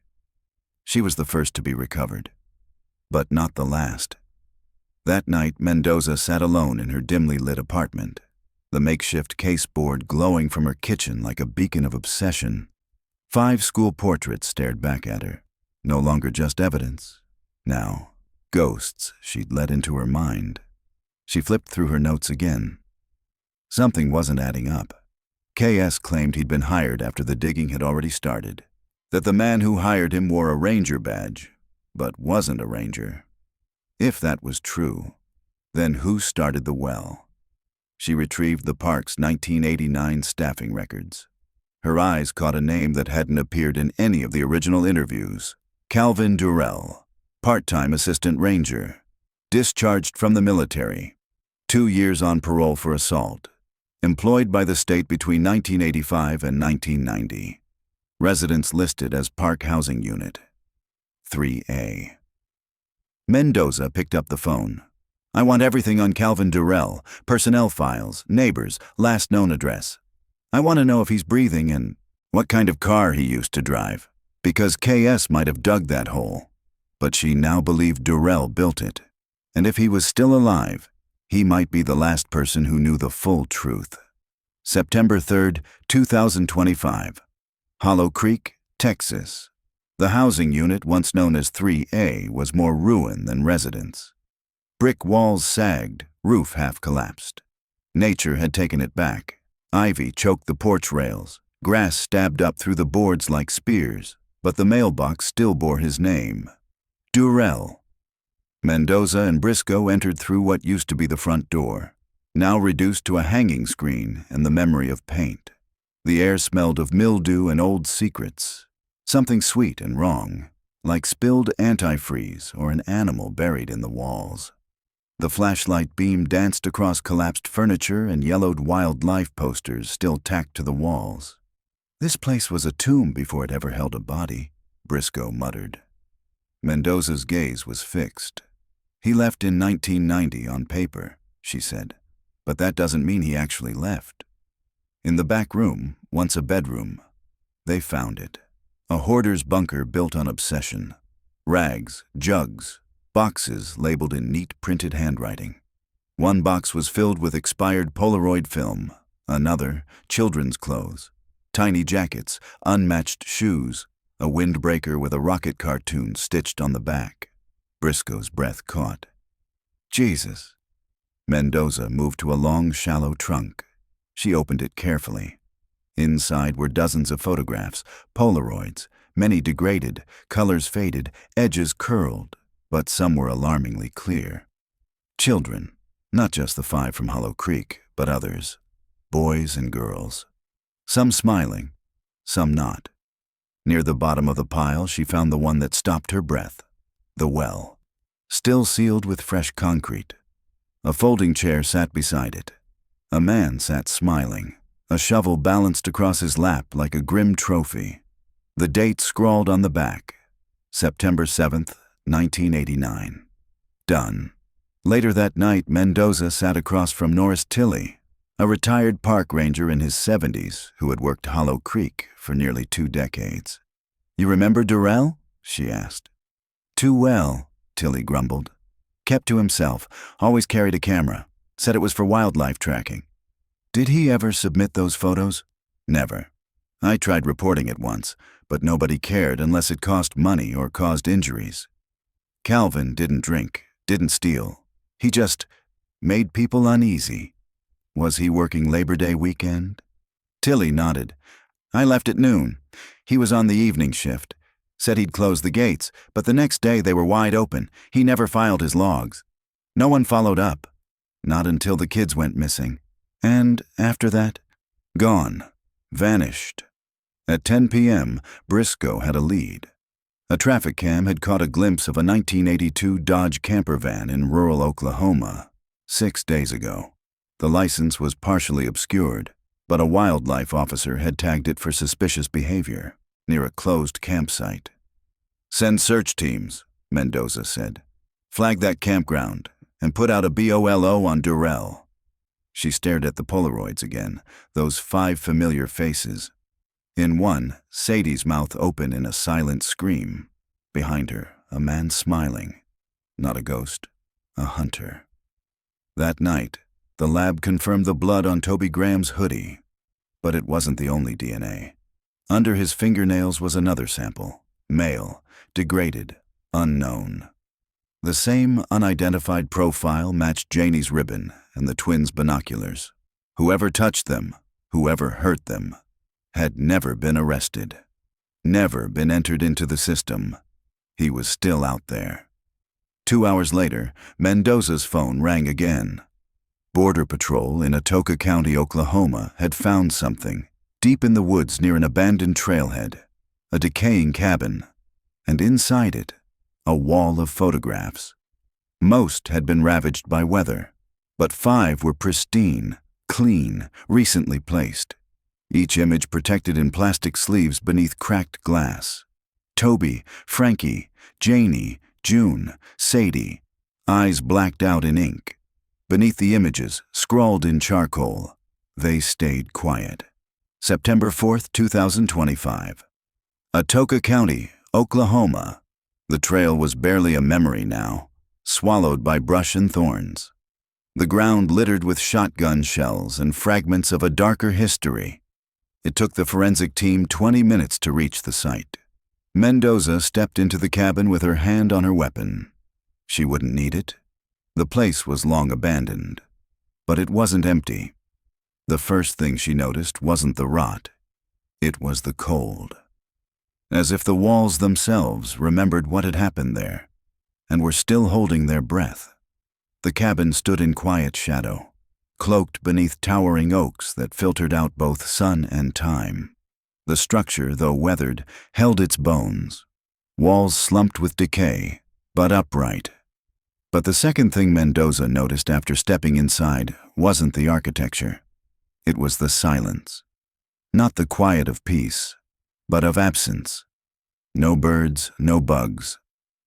She was the first to be recovered, but not the last. That night, Mendoza sat alone in her dimly lit apartment, the makeshift caseboard glowing from her kitchen like a beacon of obsession. 5 school portraits stared back at her, no longer just evidence. Now, ghosts she'd let into her mind. She flipped through her notes again. Something wasn't adding up. KS claimed he'd been hired after the digging had already started, that the man who hired him wore a ranger badge, but wasn't a ranger. If that was true, then who started the well? She retrieved the park's 1989 staffing records. Her eyes caught a name that hadn't appeared in any of the original interviews. Calvin Durrell, part-time assistant ranger, discharged from the military, 2 years on parole for assault, employed by the state between 1985 and 1990. Residence listed as Park Housing Unit, 3A. Mendoza picked up the phone. I want everything on Calvin Durrell, personnel files, neighbors, last known address. I want to know if he's breathing and what kind of car he used to drive, because KS might have dug that hole. But she now believed Durrell built it, and if he was still alive, he might be the last person who knew the full truth. September 3rd, 2025. Hollow Creek, Texas. The housing unit, once known as 3A, was more ruin than residence. Brick walls sagged, roof half collapsed. Nature had taken it back. Ivy choked the porch rails, grass stabbed up through the boards like spears, but the mailbox still bore his name. Durrell. Mendoza and Briscoe entered through what used to be the front door, now reduced to a hanging screen and the memory of paint. The air smelled of mildew and old secrets, something sweet and wrong, like spilled antifreeze or an animal buried in the walls. The flashlight beam danced across collapsed furniture and yellowed wildlife posters still tacked to the walls. This place was a tomb before it ever held a body, Briscoe muttered. Mendoza's gaze was fixed. He left in 1990 on paper, she said, but that doesn't mean he actually left. In the back room, once a bedroom, they found it. A hoarder's bunker built on obsession. Rags, jugs, boxes labeled in neat printed handwriting. One box was filled with expired Polaroid film, another, children's clothes, tiny jackets, unmatched shoes, a windbreaker with a rocket cartoon stitched on the back. Briscoe's breath caught. Jesus. Mendoza moved to a long, shallow trunk. She opened it carefully. Inside were dozens of photographs, Polaroids, many degraded, colors faded, edges curled, but some were alarmingly clear. Children, not just the 5 from Hollow Creek, but others, boys and girls. Some smiling, some not. Near the bottom of the pile, she found the one that stopped her breath. The well, still sealed with fresh concrete. A folding chair sat beside it. A man sat smiling, a shovel balanced across his lap like a grim trophy. The date scrawled on the back, September 7th, 1989. Done. Later that night, Mendoza sat across from Norris Tilley, a retired park ranger in his 70s who had worked Hollow Creek for nearly 2 decades. "You remember Durrell?" she asked. "Too well," Tilley grumbled. Kept to himself, always carried a camera, said it was for wildlife tracking. "Did he ever submit those photos?" "Never. I tried reporting it once, but nobody cared unless it cost money or caused injuries. Calvin didn't drink, didn't steal. He just made people uneasy." "Was he working Labor Day weekend?" Tilley nodded. "I left at noon. He was on the evening shift. Said he'd close the gates, but the next day they were wide open. He never filed his logs. No one followed up. Not until the kids went missing. And after that, gone. Vanished." At 10 p.m., Briscoe had a lead. A traffic cam had caught a glimpse of a 1982 Dodge camper van in rural Oklahoma 6 days ago. The license was partially obscured, but a wildlife officer had tagged it for suspicious behavior near a closed campsite. "Send search teams," Mendoza said. "Flag that campground and put out a BOLO on Durrell." She stared at the Polaroids again, those 5 familiar faces. In one, Sadie's mouth open in a silent scream. Behind her, a man smiling. Not a ghost, a hunter. That night, the lab confirmed the blood on Toby Graham's hoodie. But it wasn't the only DNA. Under his fingernails was another sample, male, degraded, unknown. The same unidentified profile matched Janie's ribbon and the twins' binoculars. Whoever touched them, whoever hurt them, had never been arrested, never been entered into the system. He was still out there. 2 hours later, Mendoza's phone rang again. Border Patrol in Atoka County, Oklahoma, had found something deep in the woods near an abandoned trailhead, a decaying cabin, and inside it, a wall of photographs. Most had been ravaged by weather, but 5 were pristine, clean, recently placed. Each image protected in plastic sleeves beneath cracked glass. Toby, Frankie, Janie, June, Sadie, eyes blacked out in ink. Beneath the images, scrawled in charcoal, they stayed quiet. September 4th, 2025. Atoka County, Oklahoma. The trail was barely a memory now, swallowed by brush and thorns. The ground littered with shotgun shells and fragments of a darker history. It took the forensic team 20 minutes to reach the site. Mendoza stepped into the cabin with her hand on her weapon. She wouldn't need it. The place was long abandoned. But it wasn't empty. The first thing she noticed wasn't the rot. It was the cold. As if the walls themselves remembered what had happened there, and were still holding their breath. The cabin stood in quiet shadow, cloaked beneath towering oaks that filtered out both sun and time. The structure, though weathered, held its bones. Walls slumped with decay, but upright. But the second thing Mendoza noticed after stepping inside wasn't the architecture. It was the silence. Not the quiet of peace, but of absence. No birds, no bugs.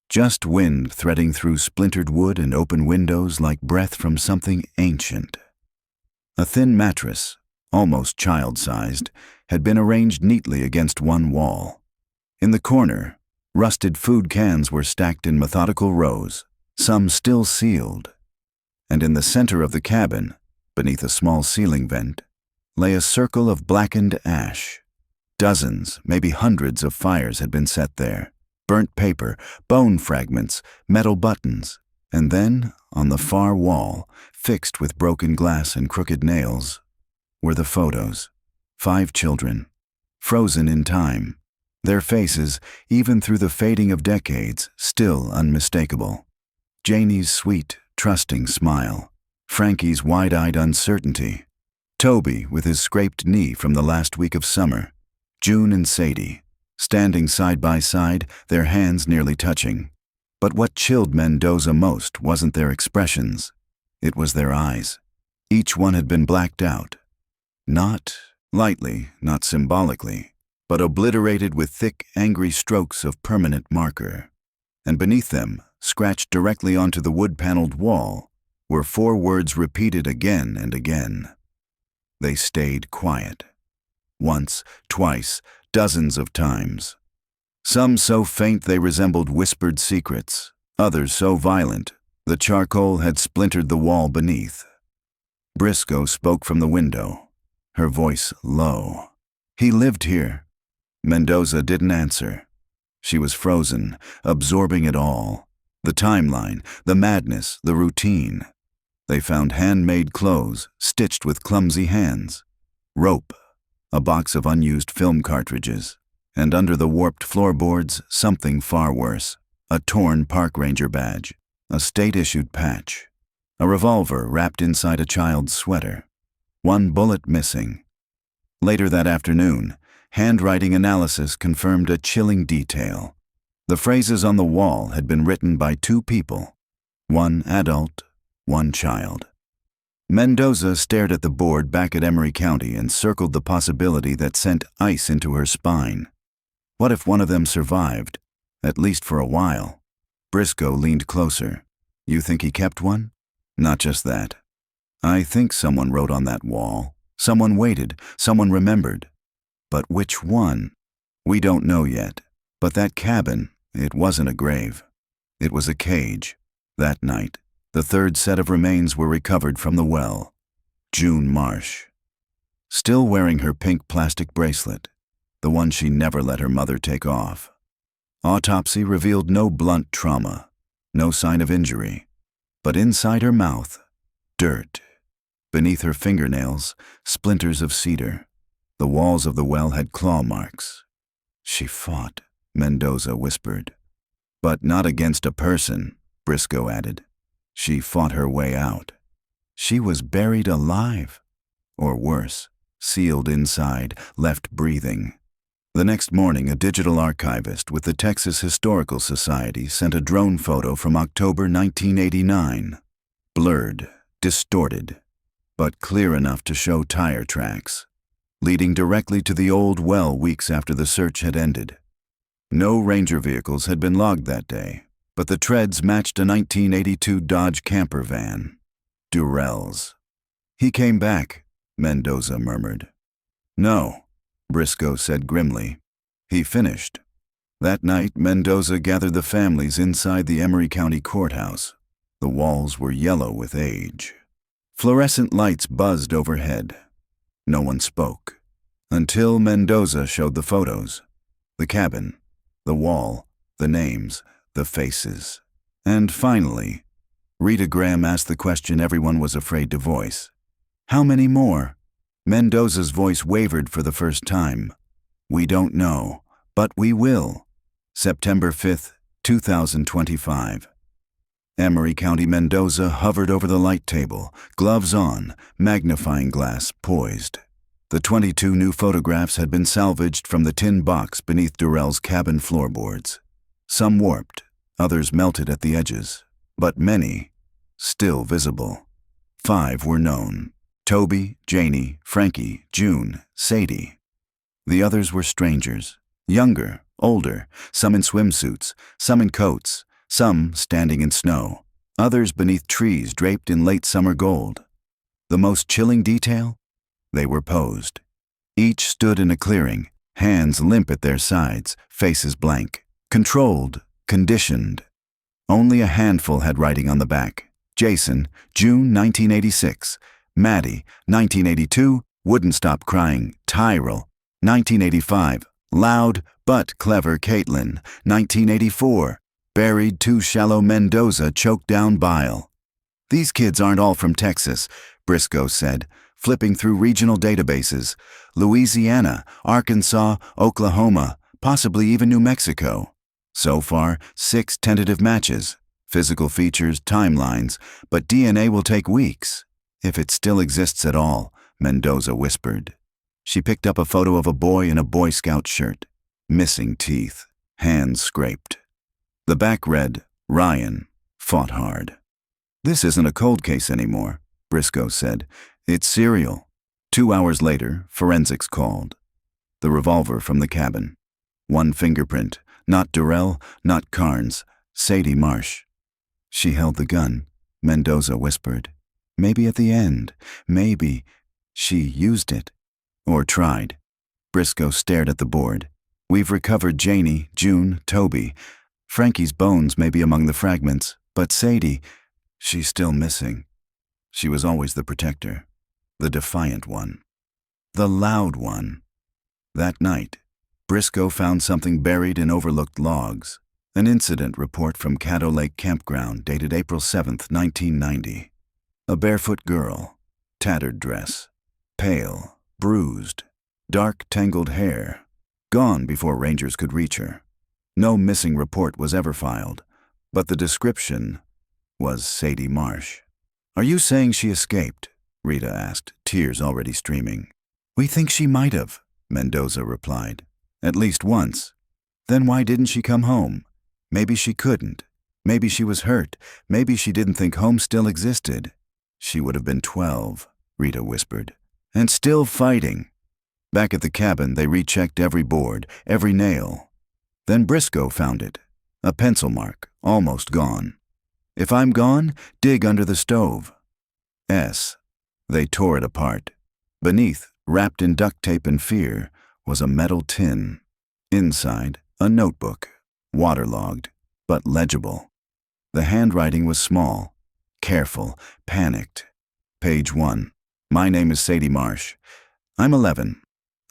Just wind threading through splintered wood and open windows like breath from something ancient. A thin mattress, almost child-sized, had been arranged neatly against one wall. In the corner, rusted food cans were stacked in methodical rows, some still sealed. And in the center of the cabin, beneath a small ceiling vent, lay a circle of blackened ash. Dozens, maybe hundreds of fires had been set there. Burnt paper, bone fragments, metal buttons. And then, on the far wall, fixed with broken glass and crooked nails, were the photos. 5 children, frozen in time. Their faces, even through the fading of decades, still unmistakable. Janie's sweet, trusting smile. Frankie's wide-eyed uncertainty. Toby with his scraped knee from the last week of summer. June and Sadie, standing side by side, their hands nearly touching. But what chilled Mendoza most wasn't their expressions. It was their eyes. Each one had been blacked out. Not lightly, not symbolically, but obliterated with thick, angry strokes of permanent marker. And beneath them, scratched directly onto the wood-paneled wall, were 4 words repeated again and again. They stayed quiet. Once, twice, dozens of times. Some so faint they resembled whispered secrets, others so violent the charcoal had splintered the wall beneath. Briscoe spoke from the window, her voice low. He lived here. Mendoza didn't answer. She was frozen, absorbing it all. The timeline, the madness, the routine. They found handmade clothes, stitched with clumsy hands. Rope. A box of unused film cartridges, and under the warped floorboards, something far worse. A torn park ranger badge, a state-issued patch, a revolver wrapped inside a child's sweater. 1 bullet missing. Later that afternoon, handwriting analysis confirmed a chilling detail. The phrases on the wall had been written by 2 people, 1 adult, 1 child. Mendoza stared at the board back at Emery County and circled the possibility that sent ice into her spine. What if one of them survived, at least for a while? Briscoe leaned closer. You think he kept one? Not just that. I think someone wrote on that wall. Someone waited, someone remembered. But which one? We don't know yet. But that cabin, it wasn't a grave. It was a cage. That night, the 3rd set of remains were recovered from the well. June Marsh. Still wearing her pink plastic bracelet, the one she never let her mother take off. Autopsy revealed no blunt trauma, no sign of injury. But inside her mouth, dirt. Beneath her fingernails, splinters of cedar. The walls of the well had claw marks. She fought, Mendoza whispered. But not against a person, Briscoe added. She fought her way out. She was buried alive. Or worse, sealed inside, left breathing. The next morning, a digital archivist with the Texas Historical Society sent a drone photo from October 1989. Blurred, distorted, but clear enough to show tire tracks, leading directly to the old well weeks after the search had ended. No ranger vehicles had been logged that day, but the treads matched a 1982 Dodge camper van. Durrell's. He came back, Mendoza murmured. No, Briscoe said grimly. He finished. That night, Mendoza gathered the families inside the Emery County courthouse. The walls were yellow with age. Fluorescent lights buzzed overhead. No one spoke, until Mendoza showed the photos. The cabin, the wall, the names, the faces. And finally, Rita Graham asked the question everyone was afraid to voice. How many more? Mendoza's voice wavered for the first time. We don't know, but we will. September 5th, 2025. Emery County, Mendoza hovered over the light table, gloves on, magnifying glass poised. The 22 new photographs had been salvaged from the tin box beneath Durrell's cabin floorboards. Some warped, others melted at the edges, but many still visible. 5 were known: Toby, Janie, Frankie, June, Sadie. The others were strangers, younger, older, some in swimsuits, some in coats, some standing in snow, others beneath trees draped in late summer gold. The most chilling detail? They were posed. Each stood in a clearing, hands limp at their sides, faces blank. Controlled, conditioned. Only a handful had writing on the back. Jason, June 1986. Maddie, 1982, Wouldn't Stop Crying, Tyrell, 1985. Loud but clever Caitlin. 1984. Buried too shallow Mendoza choked down bile. These kids aren't all from Texas, Briscoe said, flipping through regional databases. Louisiana, Arkansas, Oklahoma, possibly even New Mexico. So far, 6 tentative matches. Physical features, timelines, but DNA will take weeks. If it still exists at all, Mendoza whispered. She picked up a photo of a boy in a Boy Scout shirt. Missing teeth, hands scraped. The back read, Ryan, fought hard. This isn't a cold case anymore, Briscoe said. It's serial. 2 hours later, forensics called. The revolver from the cabin. 1 fingerprint, not Durrell, not Carnes, Sadie Marsh. She held the gun, Mendoza whispered. Maybe at the end, maybe she used it. Or tried. Briscoe stared at the board. We've recovered Janie, June, Toby. Frankie's bones may be among the fragments, but Sadie, she's still missing. She was always the protector, the defiant one, the loud one. That night, Briscoe found something buried in overlooked logs, an incident report from Caddo Lake Campground dated April 7, 1990. A barefoot girl, tattered dress, pale, bruised, dark tangled hair, gone before rangers could reach her. No missing report was ever filed, but the description was Sadie Marsh. Are you saying she escaped? Rita asked, tears already streaming. We think she might have, Mendoza replied. At least once. Then why didn't she come home? Maybe she couldn't. Maybe she was hurt. Maybe she didn't think home still existed. She would have been 12, Rita whispered. And still fighting. Back at the cabin, they rechecked every board, every nail. Then Briscoe found it. A pencil mark, almost gone. If I'm gone, dig under the stove. S. They tore it apart. Beneath, wrapped in duct tape and fear, was a metal tin. Inside, a notebook, waterlogged, but legible. The handwriting was small, careful, panicked. Page 1. My name is Sadie Marsh. I'm 11.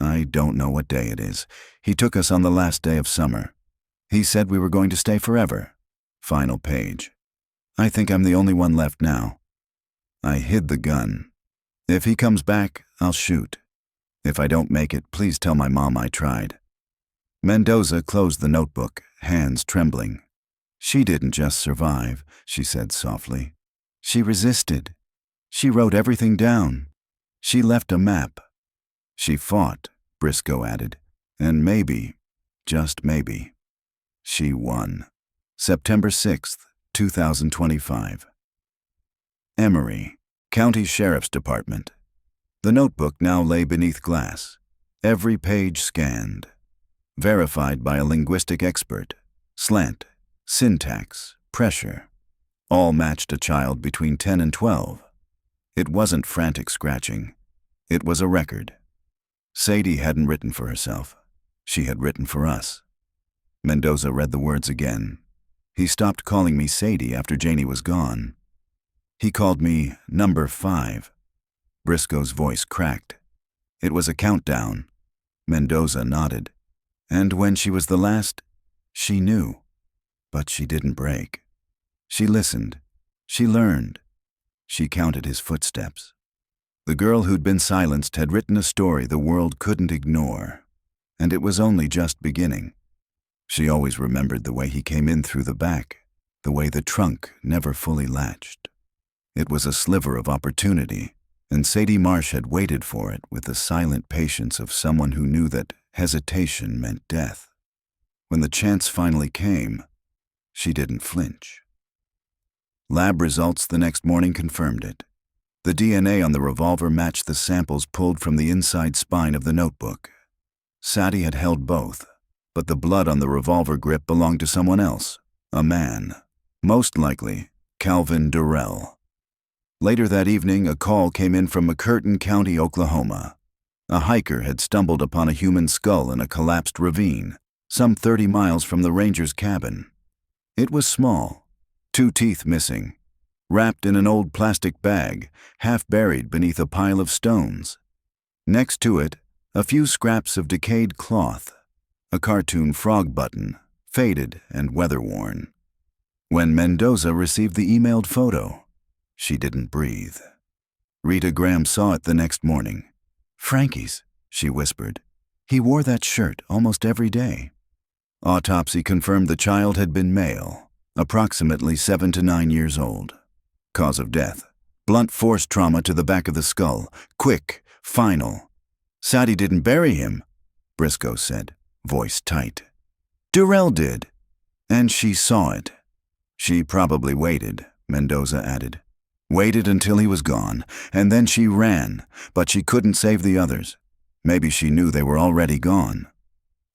I don't know what day it is. He took us on the last day of summer. He said we were going to stay forever. Final page. I think I'm the only one left now. I hid the gun. If he comes back, I'll shoot. If I don't make it, please tell my mom I tried. Mendoza closed the notebook, hands trembling. She didn't just survive, she said softly. She resisted. She wrote everything down. She left a map. She fought, Briscoe added, and maybe, just maybe, she won. September 6th, 2025. Emory, County Sheriff's Department. The notebook now lay beneath glass, every page scanned. Verified by a linguistic expert. Slant, syntax, pressure. All matched a child between 10 and 12. It wasn't frantic scratching. It was a record. Sadie hadn't written for herself. She had written for us. Mendoza read the words again. He stopped calling me Sadie after Janie was gone. He called me number 5. Briscoe's voice cracked. It was a countdown. Mendoza nodded. And when she was the last, she knew. But she didn't break. She listened. She learned. She counted his footsteps. The girl who'd been silenced had written a story the world couldn't ignore. And it was only just beginning. She always remembered the way he came in through the back, the way the trunk never fully latched. It was a sliver of opportunity, and Sadie Marsh had waited for it with the silent patience of someone who knew that hesitation meant death. When the chance finally came, she didn't flinch. Lab results the next morning confirmed it. The DNA on the revolver matched the samples pulled from the inside spine of the notebook. Sadie had held both, but the blood on the revolver grip belonged to someone else, a man, most likely Calvin Durrell. Later that evening, a call came in from McCurtain County, Oklahoma. A hiker had stumbled upon a human skull in a collapsed ravine, some 30 miles from the ranger's cabin. It was small, 2 teeth missing, wrapped in an old plastic bag, half buried beneath a pile of stones. Next to it, A few scraps of decayed cloth, a cartoon frog button, faded and weather-worn. When Mendoza received the emailed photo, she didn't breathe. Rita Graham saw it the next morning. "Frankie's," she whispered. "He wore that shirt almost every day." Autopsy confirmed the child had been male, approximately 7 to 9 years old. Cause of death: blunt force trauma to the back of the skull, quick, final. "Sadie didn't bury him," Briscoe said, voice tight. "Durrell did, and she saw it." "She probably waited," Mendoza added. "Waited until he was gone, and then she ran, but she couldn't save the others. Maybe she knew they were already gone."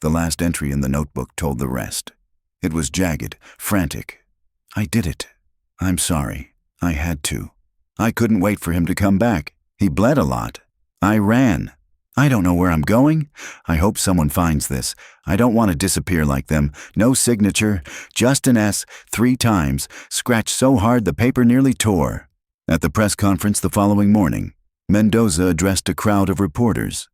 The last entry in the notebook told the rest. It was jagged, frantic. "I did it. I'm sorry. I had to. I couldn't wait for him to come back. He bled a lot. I ran. I don't know where I'm going. I hope someone finds this. I don't want to disappear like them. No signature, just an S 3 times, scratched so hard the paper nearly tore." At the press conference the following morning, Mendoza addressed a crowd of reporters.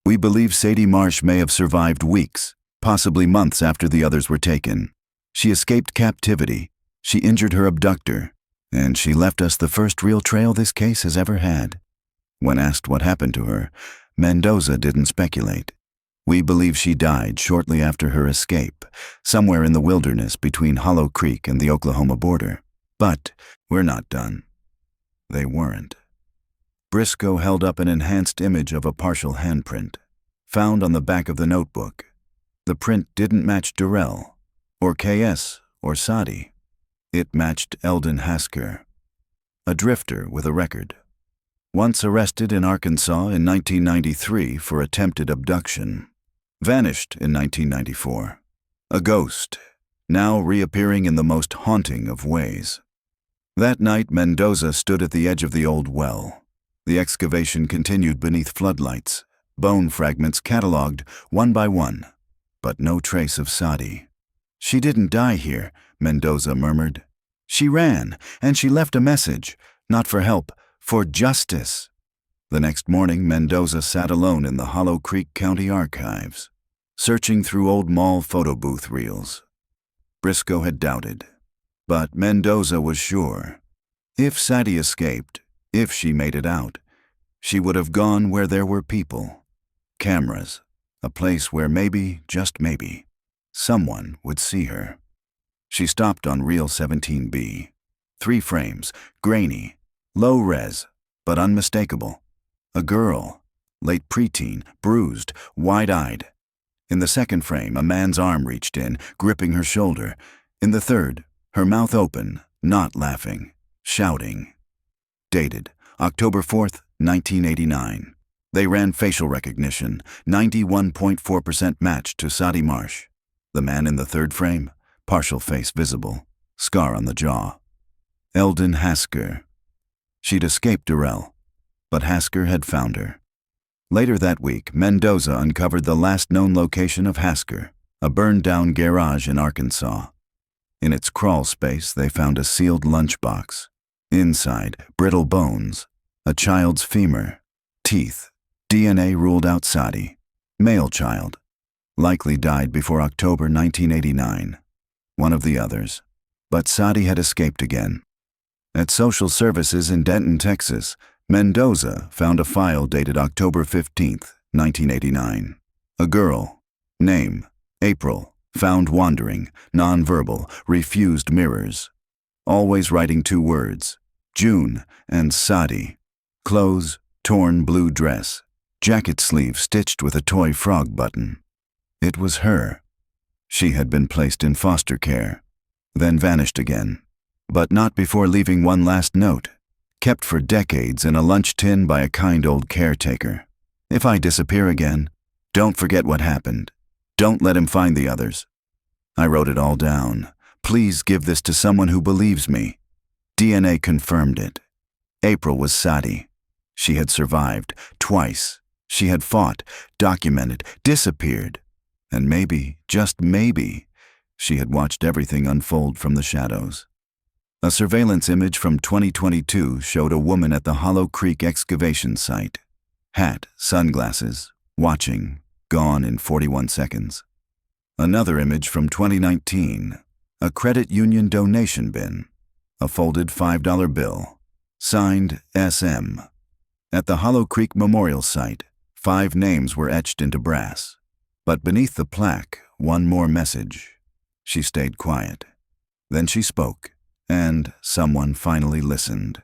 "We believe Sadie Marsh may have survived weeks, possibly months after the others were taken. She escaped captivity, she injured her abductor, and she left us the first real trail this case has ever had." When asked what happened to her, Mendoza didn't speculate. "We believe she died shortly after her escape, somewhere in the wilderness between Hollow Creek and the Oklahoma border. But we're not done." They weren't. Briscoe held up an enhanced image of a partial handprint, found on the back of the notebook. The print didn't match Durrell, or KS, or Sadie. It matched Eldon Hasker, a drifter with a record. Once arrested in Arkansas in 1993 for attempted abduction. Vanished in 1994. A ghost, now reappearing in the most haunting of ways. That night, Mendoza stood at the edge of the old well. The excavation continued beneath floodlights, bone fragments catalogued one by one, but no trace of Sadie. "She didn't die here," Mendoza murmured. "She ran, and she left a message, not for help, for justice." The next morning, Mendoza sat alone in the Hollow Creek County Archives, searching through old mall photo booth reels. Briscoe had doubted, but Mendoza was sure. If Sadie escaped, if she made it out, she would have gone where there were people, cameras, a place where maybe, just maybe, someone would see her. She stopped on reel 17B. 3 frames, grainy, low res, but unmistakable. A girl, late preteen, bruised, wide-eyed. In the second frame, a man's arm reached in, gripping her shoulder. In the third, her mouth open, not laughing, shouting. Dated October 4th, 1989. They ran facial recognition, 91.4% match to Sadie Marsh. The man in the third frame, partial face visible, scar on the jaw. Eldon Hasker. She'd escaped Durrell, but Hasker had found her. Later that week, Mendoza uncovered the last known location of Hasker, a burned-down garage in Arkansas. In its crawl space, they found a sealed lunchbox. Inside, brittle bones, a child's femur, teeth. DNA ruled out Sadie. Male child. Likely died before October 1989. One of the others. But Sadie had escaped again. At social services in Denton, Texas, Mendoza found a file dated October 15th, 1989. A girl. Name: April. Found wandering, nonverbal, refused mirrors. Always writing 2 words. June and Sadie. Clothes: torn blue dress. Jacket sleeve stitched with a toy frog button. It was her. She had been placed in foster care, then vanished again. But not before leaving one last note, kept for decades in a lunch tin by a kind old caretaker. "If I disappear again, don't forget what happened. Don't let him find the others." I wrote it all down. Please give this to someone who believes me. DNA confirmed it. April was Sadie. She had survived twice. She had fought, documented, disappeared. And maybe, just maybe, she had watched everything unfold from the shadows. A surveillance image from 2022 showed a woman at the Hollow Creek excavation site. Hat, sunglasses, Watching, gone in 41 seconds. Another image from 2019, a credit union donation bin, a folded $5 bill, signed SM. At the Hollow Creek Memorial Site, 5 names were etched into brass. But beneath the plaque, one more message. She stayed quiet. Then she spoke, and someone finally listened.